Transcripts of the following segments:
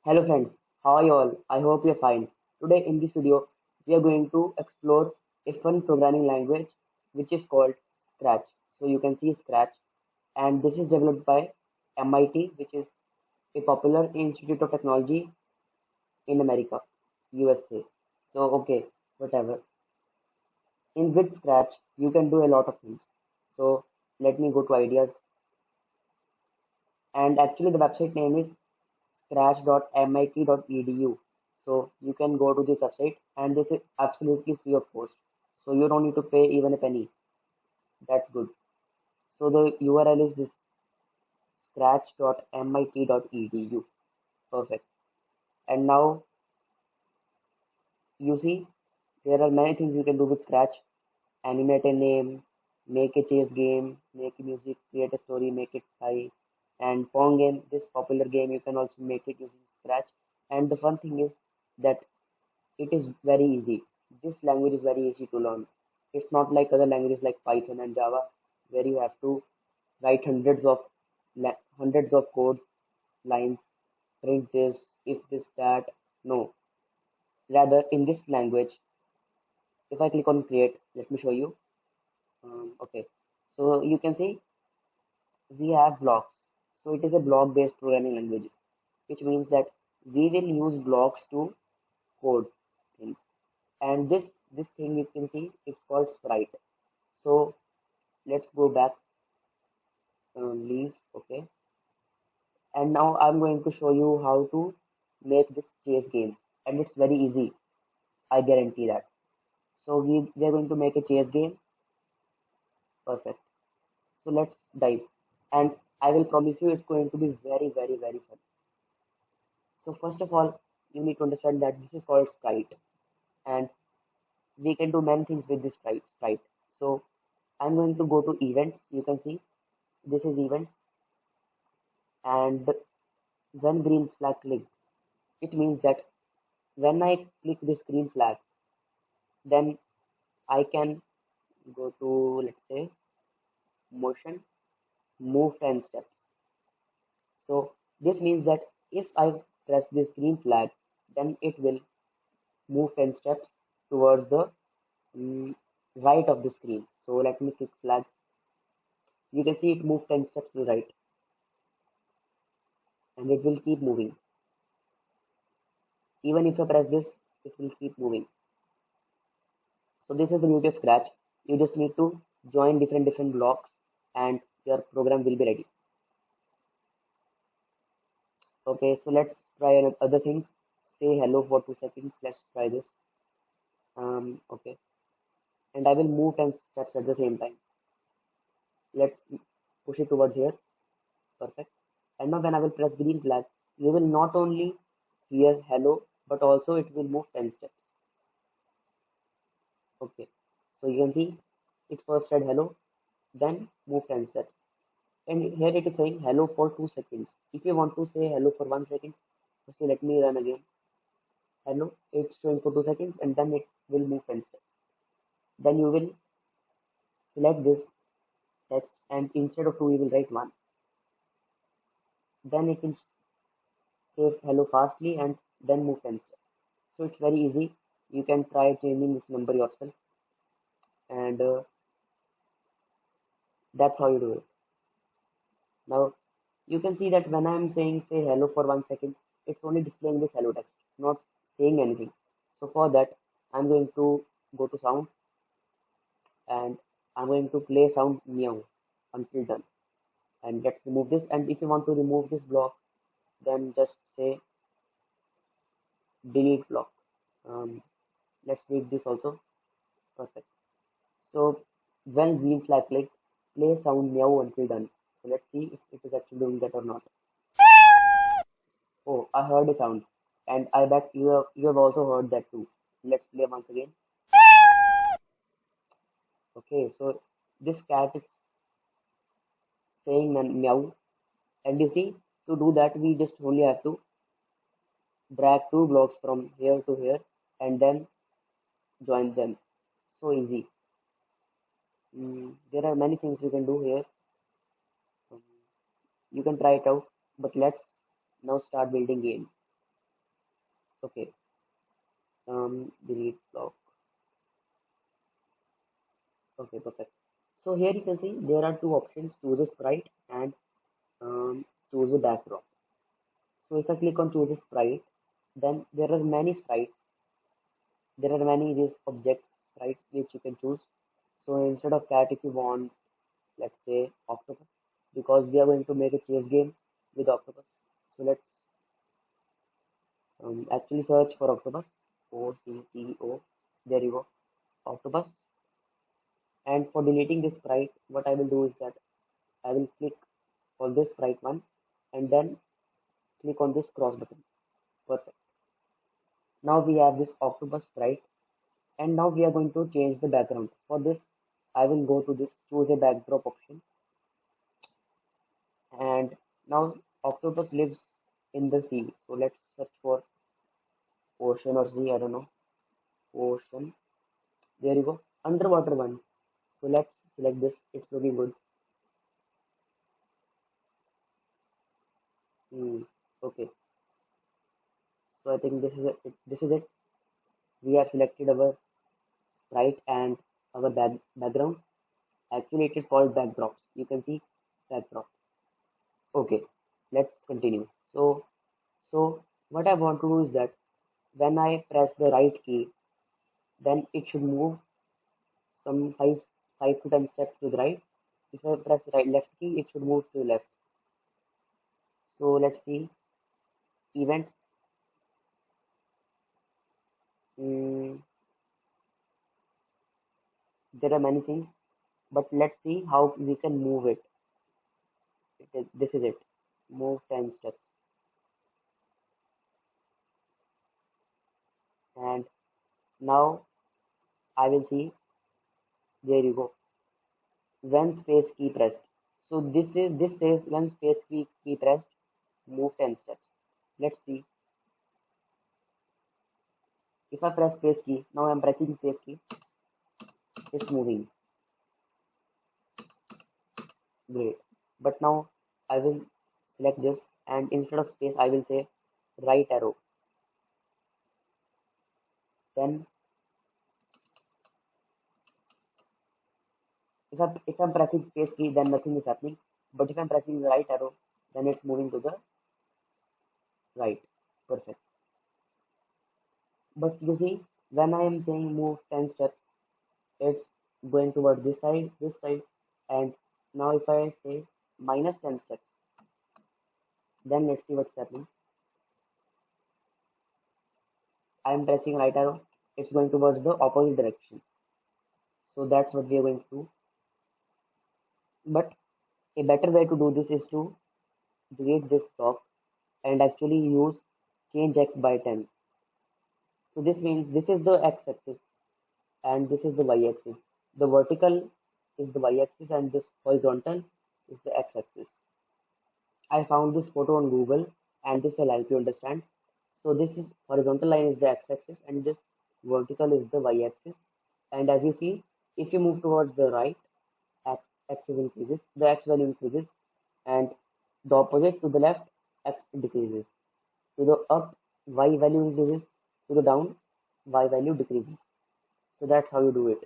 Hello friends, how are you all? I hope you're fine. Today in this video, we are going to explore a fun programming language which is called Scratch. So you can see Scratch, and this is developed by MIT, which is a popular institute of technology in America, USA. So okay, whatever. In with Scratch, you can do a lot of things. So let me go to ideas. And actually the website name is scratch.mit.edu. So you can go to this website, and this is absolutely free of cost. So you don't need to pay even a penny. That's good. So the URL is this scratch.mit.edu. Perfect. And now you see there are many things you can do with Scratch. Animate a name, make a chess game, make a music, create a story, make it fly. And Pong game, this popular game, you can also make it using Scratch. And the fun thing is that it is very easy. This language is very easy to learn. It's not like other languages like Python and Java, where you have to write hundreds of codes, lines, print this, if this, that. No. Rather, in this language, if I click on create, let me show you. Okay. So you can see we have blocks. So it is a block-based programming language, which means that we will use blocks to code things. And this thing you can see it's called sprite. So let's go back, leave. Okay, and now I'm going to show you how to make this chess game, and it's very easy, I guarantee that. So we're going to make a chess game. Perfect. So let's dive, and I will promise you it's going to be very very very fun. So first of all, you need to understand that this is called sprite, and we can do many things with this sprite. So I'm going to go to events. You can see this is events, and when green flag click, it means that when I click this green flag, then I can go to, let's say, motion, move 10 steps. So this means that if I press this green flag, then it will move 10 steps towards the mm, right of the screen. So let me click flag. You can see it move 10 steps to the right, and it will keep moving. Even if I press this, it will keep moving. So this is the beauty of Scratch. You just need to join different blocks, and your program will be ready. Okay, so let's try other things. Say hello for 2 seconds. Let's try this. Okay, and I will move 10 steps at the same time. Let's push it towards here. Perfect. And now when I will press green flag, you will not only hear hello, but also it will move 10 steps. Okay, so you can see it first said hello, then move 10 steps. And here it is saying hello for 2 seconds. If you want to say hello for 1 second, okay, let me run again. Hello, it's showing for 2 seconds, and then it will move 10 steps. Then you will select this text, and instead of 2 you will write 1. Then it will say hello fastly and then move 10 steps. So it's very easy. You can try changing this number yourself, and that's how you do it. Now you can see that when I'm saying say hello for 1 second, it's only displaying this hello text, not saying anything. So for that, I'm going to go to sound, and I'm going to play sound meow until done. And let's remove this. And if you want to remove this block, then just say delete block. Um, let's delete this also. Perfect. So when green flag click, play sound meow until done. So let's see if it is actually doing that or not. Oh, I heard a sound, and I bet you have also heard that too. Let's play once again. Okay, so this cat is saying meow, and you see to do that we just only have to drag 2 blocks from here to here, and then join them. So easy. There are many things you can do here. Um, you can try it out, but let's now start building game. Okay, delete block. Okay, perfect. So here you can see there are two options: choose a sprite and choose a backdrop. So if I click on choose a sprite, then there are many sprites. There are many these objects sprites which you can choose. So instead of cat, if you want, let's say octopus, because we are going to make a chase game with octopus. So let's actually search for octopus. OCTO. There you go, octopus. And for deleting this sprite, what I will do is that I will click on this sprite one and then click on this cross button. Perfect. Now we have this octopus sprite, and now we are going to change the background. For this, I will go to this choose a backdrop option, and now octopus lives in the sea. So let's search for ocean or sea. I don't know, ocean. There you go, underwater one. So let's select this. It's looking good. Hmm. Okay. So I think this is it. This is it. We have selected our sprite and our background. Actually, it is called backdrops. You can see backdrop. Okay, let's continue. So what I want to do is that when I press the right key, then it should move some five to ten steps to the right. If I press right left key, it should move to the left. So let's see events. Mm, there are many things, but let's see how we can move it. This is it. Move 10 steps, and now I will see. There you go. When space key pressed. So this says when space key pressed, move 10 steps. Let's see. If I press space key, now I'm pressing space key, it's moving. Great. But now I will select this, and instead of space I will say right arrow. Then if I'm pressing space key, then nothing is happening. But if I'm pressing the right arrow, then it's moving to the right. Perfect. But you see, when I am saying move 10 steps, it's going toward this side, and now if I say minus 10 steps, then let's see what's happening. I am pressing right arrow, it's going towards the opposite direction. So that's what we are going to do. But a better way to do this is to delete this block and actually use change x by 10. So this means this is the x-axis and this is the y-axis. The vertical is the y-axis and this horizontal is the x-axis. I found this photo on Google and this will help you understand. So this is horizontal line is the x-axis and this vertical is the y-axis. And as you see, if you move towards the right, axis increases, the x value increases, and the opposite to the left, x decreases. To the up, y value increases. To the down, y value decreases. So that's how you do it.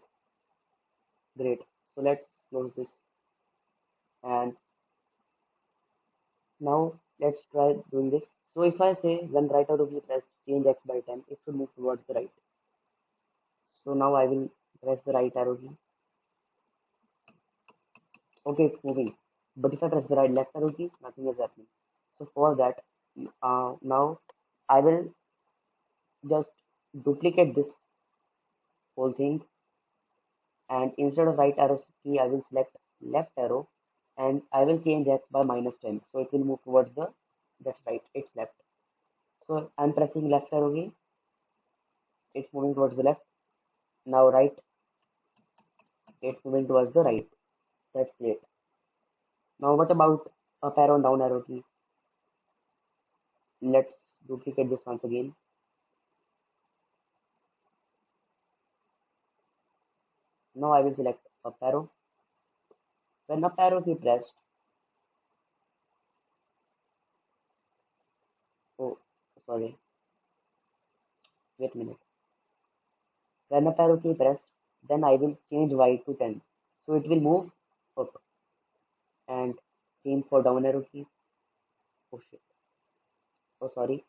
Great. So let's close this. And now let's try doing this. So if I say when right arrow key pressed, change x by 10, it should move towards the right. So now I will press the right arrow key. Okay, it's moving. But if I press the right left arrow key, nothing is happening. So for that, now I will just duplicate this whole thing, and instead of right arrow key I will select left arrow and I will change x by minus 10, so it will move towards the that's right, it's left. So I'm pressing left arrow key, it's moving towards the left. Now right, it's moving towards the right. That's great. Now what about up arrow and down arrow key? Let's duplicate this once again. Now I will select up arrow. When up arrow key pressed, oh sorry, Wait a minute. When up arrow key pressed, then I will change Y to 10. So it will move up. And same for down arrow key. Oh shit. Oh sorry.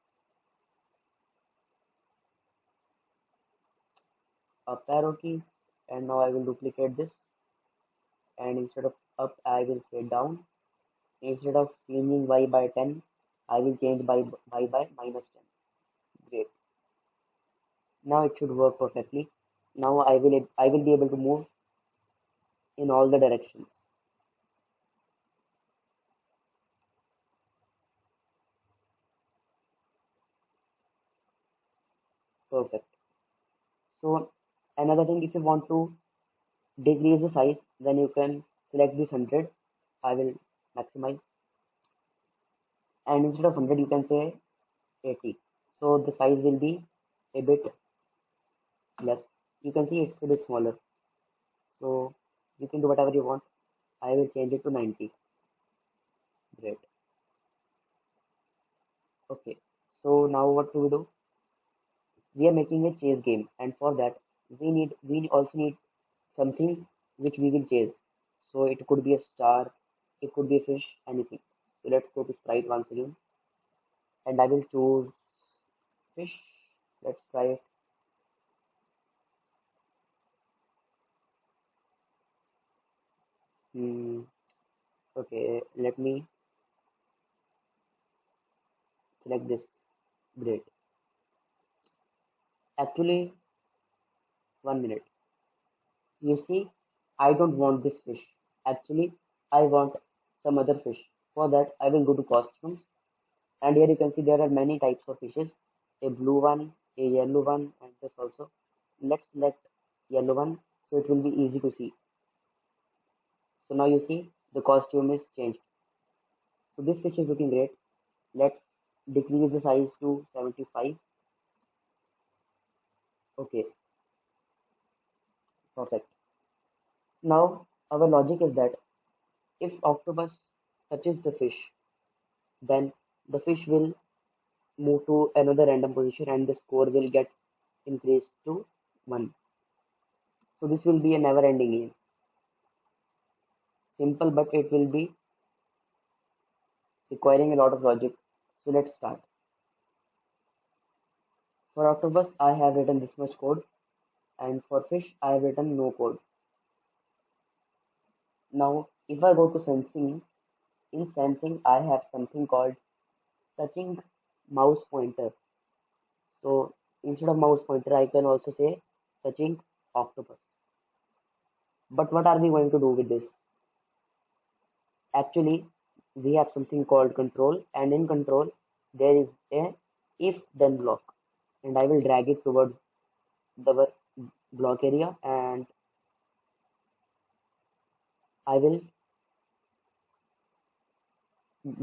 Up arrow key. And now I will duplicate this. And instead of up, I will say down. Instead of changing Y by 10, I will change Y by minus 10. Great. Now it should work perfectly. Now I will be able to move in all the directions. Perfect. So another thing, if you want to decrease the size, then you can select this 100. I will maximize, and instead of 100 you can say 80. So the size will be a bit less. You can see it's a bit smaller. So you can do whatever you want. I will change it to 90. Great. Okay. So now what do we do? We are making a chase game, and for that we also need something which we will chase. So it could be a star, it could be a fish, anything. So let's go to sprite once again, and I will choose fish. Let's try it. Hmm. Okay, let me select this. Great. Actually, 1 minute. You see, I don't want this fish. Actually, I want some other fish. For that, I will go to costumes, and here you can see there are many types of fishes. A blue one, a yellow one, and this also. Let's select yellow one so it will be easy to see. So now you see the costume is changed. So this fish is looking great. Let's decrease the size to 75. Okay, perfect. Now our logic is that if octopus touches the fish, then the fish will move to another random position and the score will get increased to 1. So this will be a never ending game. Simple, but it will be requiring a lot of logic. So let's start. For octopus, I have written this much code, and for fish, I have written no code. Now, if I go to sensing, in sensing, I have something called touching mouse pointer. So instead of mouse pointer, I can also say touching octopus. But what are we going to do with this? Actually, we have something called control, and in control, there is a if then block, and I will drag it towards the block area, and I will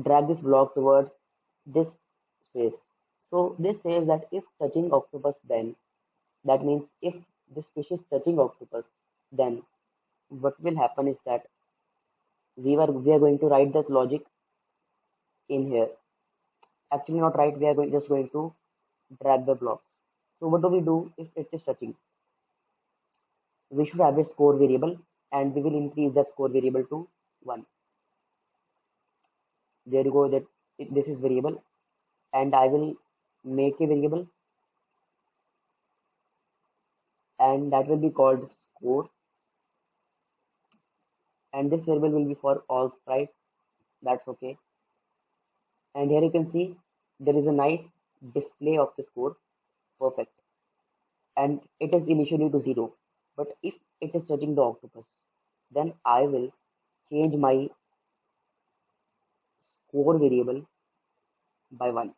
drag this block towards this space. So this says that if touching octopus, then that means if this fish is touching octopus, then what will happen is that we are going to write that logic in here. Actually, not right. We are just going to drag the blocks. So what do we do if it is touching? We should have a score variable, and we will increase that score variable to 1. There you go. This is variable, and I will make a variable, and that will be called score, and this variable will be for all sprites. That's okay. And here you can see there is a nice display of the score. Perfect. And it is initially to 0. But if it is touching the octopus, then I will change my score variable by 1.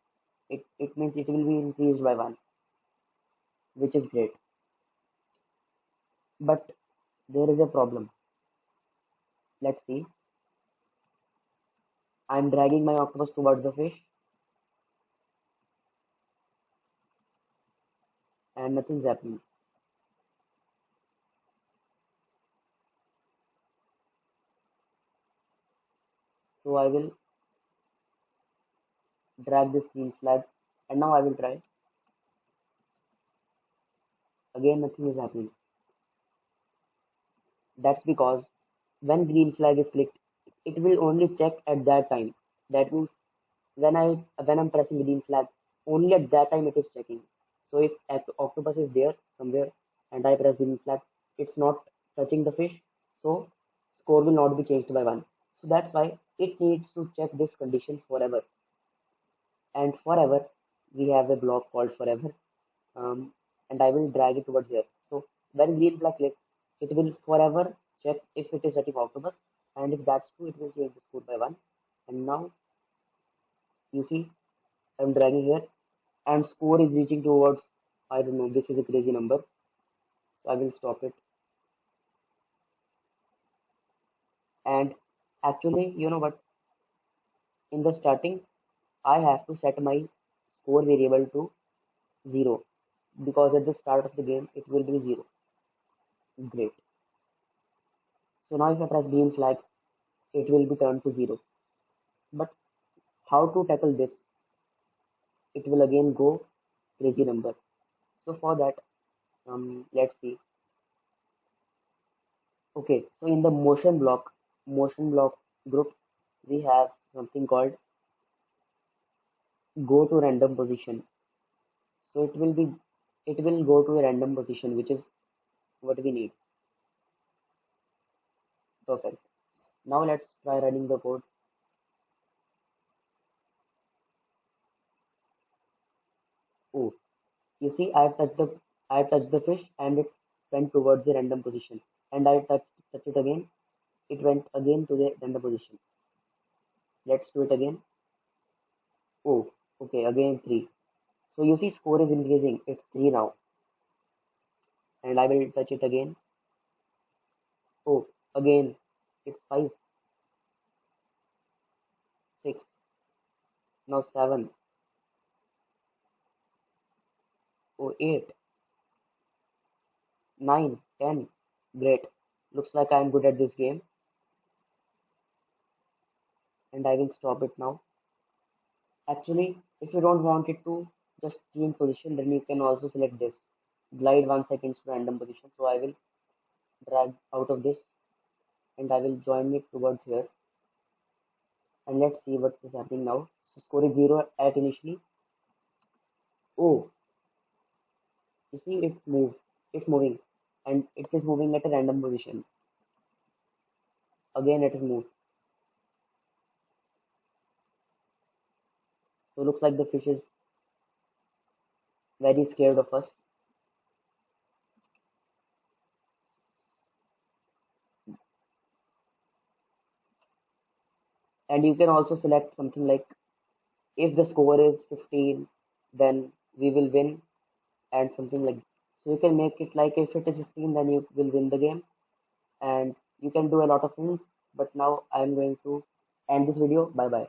It means it will be increased by 1, which is great. But there is a problem. Let's see. I'm dragging my octopus towards the fish, and nothing's happening. So I will drag this green flag, and now I will try. Again, nothing is happening. That's because when green flag is clicked, it will only check at that time. That means when I'm pressing green flag, only at that time it is checking. So if octopus is there somewhere and I press green flag, it's not touching the fish, so score will not be changed by one. So that's why it needs to check this condition forever. And forever, we have a block called forever, um, and I will drag it towards here. So when green flag click, it will forever check if it is setting octopus, and if that's true, it will change the score by one. And now you see I'm dragging here, and score is reaching towards, I don't know, this is a crazy number, so I will stop it. And actually, you know what? In the starting, I have to set my score variable to 0 because at the start of the game it will be 0. Great. So now if I press green flag, it will be turned to 0. But how to tackle this? It will again go crazy number. So for that, let's see. Okay, so in the motion block group, we have something called go to random position. So it will go to a random position, which is what we need. Perfect. Now let's try running the code. Oh, you see, I touched the fish and it went towards the random position. And I touch it again. It went again to the random position. Let's do it again. Oh, okay, again 3. So you see score is increasing. It's 3 now. And I will touch it again. Oh, again it's 5, 6, now 7, oh 8, 9, 10. Great. Looks like I'm good at this game and I will stop it now. Actually, if you don't want it to just change position, then you can also select this. Glide 1 second to random position. So I will drag out of this and I will join it towards here. And let's see what is happening now. So score is 0 at initially. Oh, you see it's moving and it is moving at a random position. Again it is moved. So looks like the fish is very scared of us. And you can also select something like if the score is 15, then we will win and something like that. So you can make it like if it is 15, then you will win the game and you can do a lot of things. But now I'm going to end this video. Bye bye.